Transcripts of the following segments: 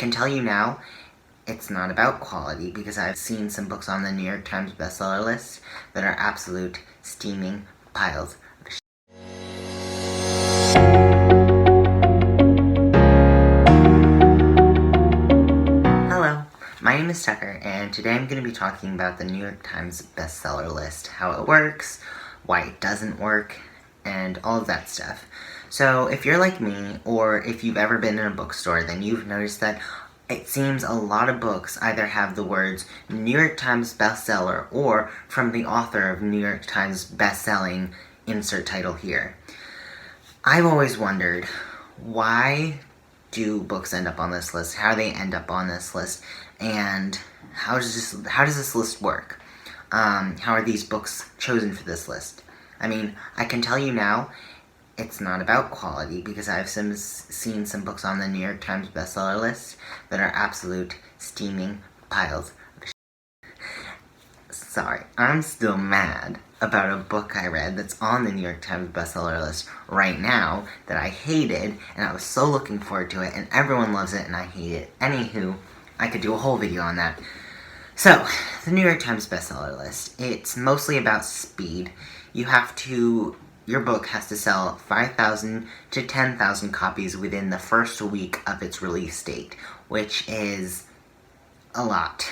Can tell you now, it's not about quality because I've seen some books on the New York Times bestseller list that are absolute steaming piles of shit. Hello, my name is Tucker, and today I'm going to be talking about the New York Times bestseller list, how it works, why it doesn't work, and all of that stuff. So if you're like me, or if you've ever been in a bookstore, then you've noticed that it seems a lot of books either have the words New York Times bestseller or from the author of New York Times bestselling, insert title here. I've always wondered, why do books end up on this list, how they end up on this list, and how does this list work? How are these books chosen for this list? I mean, I can tell you now, it's not about quality because I've seen some books on the New York Times bestseller list that are absolute steaming piles of shit. Sorry, I'm still mad about a book I read that's on the New York Times bestseller list right now that I hated, and I was so looking forward to it, and everyone loves it, and I hate it. Anywho, I could do a whole video on that. So, the New York Times bestseller list, it's mostly about speed. Your book has to sell 5,000 to 10,000 copies within the first week of its release date, which is a lot.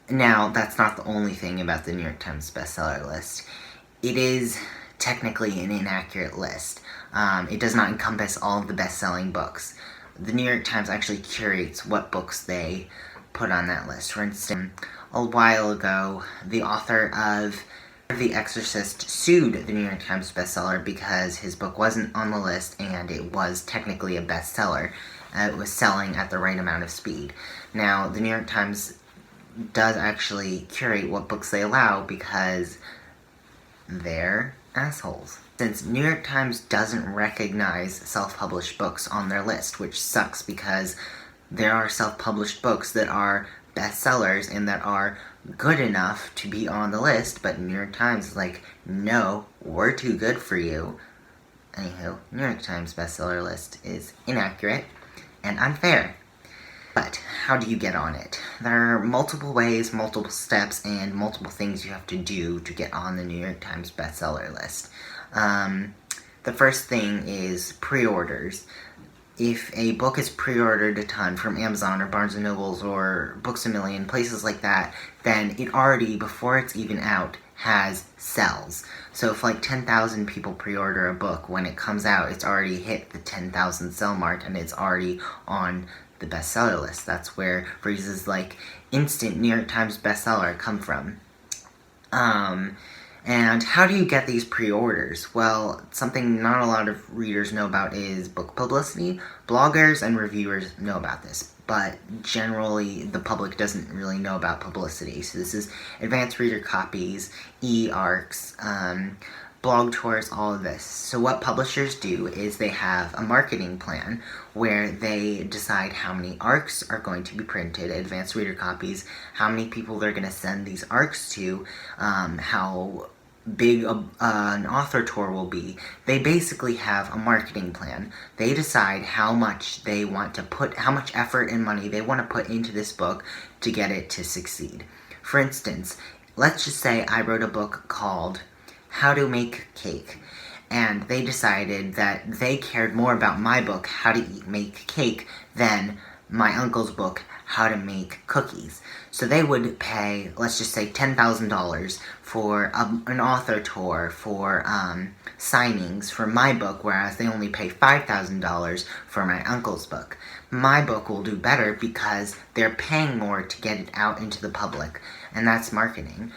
Now, that's not the only thing about the New York Times bestseller list. It is technically an inaccurate list. It does not encompass all of the best-selling books. The New York Times actually curates what books they put on that list. For instance, a while ago, the author of The Exorcist sued the New York Times bestseller because his book wasn't on the list and it was technically a bestseller. It was selling at the right amount of speed. Now, the New York Times does actually curate what books they allow because they're assholes. Since New York Times doesn't recognize self-published books on their list, which sucks because there are self-published books that are bestsellers and that are good enough to be on the list, but New York Times is like, no, we're too good for you. Anywho, New York Times bestseller list is inaccurate and unfair. But how do you get on it? There are multiple ways, multiple steps, and multiple things you have to do to get on the New York Times bestseller list. The first thing is pre-orders. If a book is pre-ordered a ton from Amazon or Barnes & Nobles or Books A Million, places like that, then it already, before it's even out, has sells. So if like 10,000 people pre-order a book, when it comes out, it's already hit the 10,000 sell mark and it's already on the bestseller list. That's where phrases like instant New York Times bestseller come from. And how do you get these pre-orders? Well, something not a lot of readers know about is book publicity. Bloggers and reviewers know about this, but generally the public doesn't really know about publicity. So this is advanced reader copies, e-arcs, blog tours, all of this. So what publishers do is they have a marketing plan where they decide how many arcs are going to be printed, advanced reader copies, how many people they're going to send these arcs to, how big an author tour will be. They basically have a marketing plan. They decide how much how much effort and money they want to put into this book to get it to succeed. For instance, let's just say I wrote a book called How to Make Cake, and they decided that they cared more about my book, How to Make Cake, than my uncle's book, How to Make Cookies. So they would pay, let's just say $10,000 for an author tour, for signings for my book, whereas they only pay $5,000 for my uncle's book. My book will do better because they're paying more to get it out into the public, and that's marketing.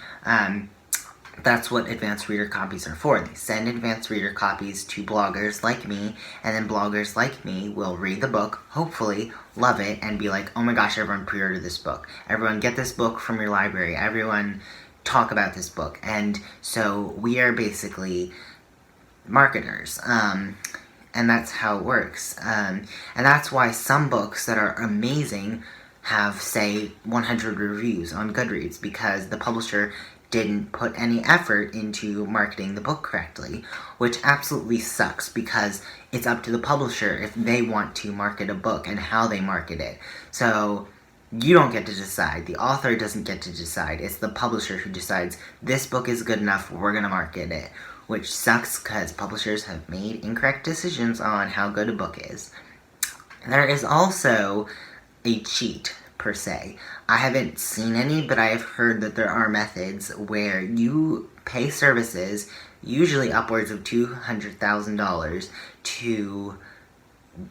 That's what advanced reader copies are for. They send advanced reader copies to bloggers like me, and then bloggers like me will read the book, hopefully love it, and be like, oh my gosh, everyone pre-order this book. Everyone get this book from your library. Everyone talk about this book. And so we are basically marketers. And that's how it works. And that's why some books that are amazing have, say, 100 reviews on Goodreads, because the publisher didn't put any effort into marketing the book correctly, which absolutely sucks because it's up to the publisher if they want to market a book and how they market it. So you don't get to decide. The author doesn't get to decide. It's the publisher who decides this book is good enough, we're going to market it, which sucks because publishers have made incorrect decisions on how good a book is. There is also a cheat, per se. I haven't seen any, but I have heard that there are methods where you pay services, usually upwards of $200,000, to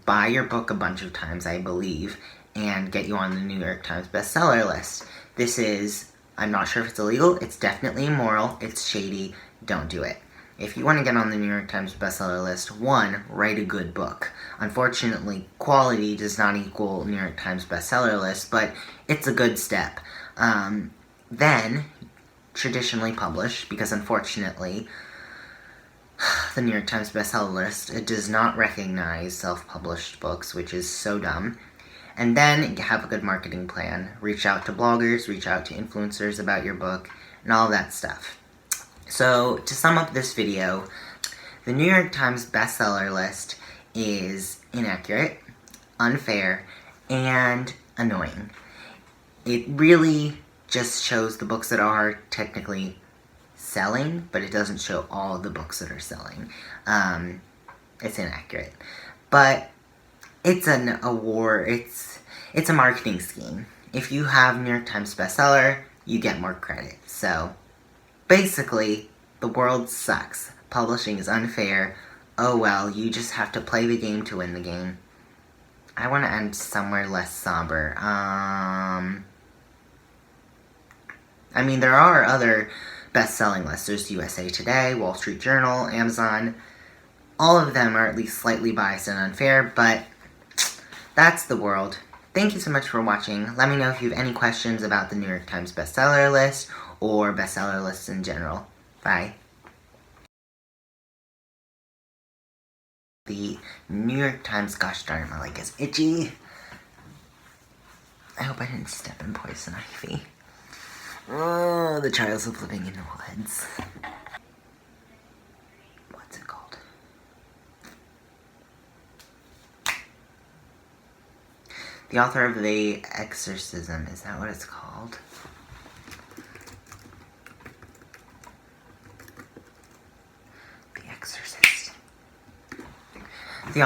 buy your book a bunch of times, I believe, and get you on the New York Times bestseller list. This is, I'm not sure if it's illegal, it's definitely immoral, it's shady, don't do it. If you want to get on the New York Times bestseller list, one, write a good book. Unfortunately, quality does not equal New York Times bestseller list, but it's a good step. Then, traditionally publish, because unfortunately, the New York Times bestseller list, it does not recognize self-published books, which is so dumb. And then, have a good marketing plan. Reach out to bloggers, reach out to influencers about your book, and all that stuff. So, to sum up this video, the New York Times bestseller list is inaccurate, unfair, and annoying. It really just shows the books that are technically selling, but it doesn't show all the books that are selling. It's inaccurate. But it's it's a marketing scheme. If you have New York Times bestseller, you get more credit. So, basically, the world sucks. Publishing is unfair. Oh well, you just have to play the game to win the game. I want to end somewhere less somber. I mean, there are other best-selling lists. There's USA Today, Wall Street Journal, Amazon. All of them are at least slightly biased and unfair, but that's the world. Thank you so much for watching. Let me know if you have any questions about the New York Times bestseller list or bestseller lists in general. Bye. The New York Times, gosh darn it, my leg is itchy. I hope I didn't step in poison ivy. Oh, the trials of living in the woods. What's it called? The author of The Exorcism, is that what it's called? The Exorcist. The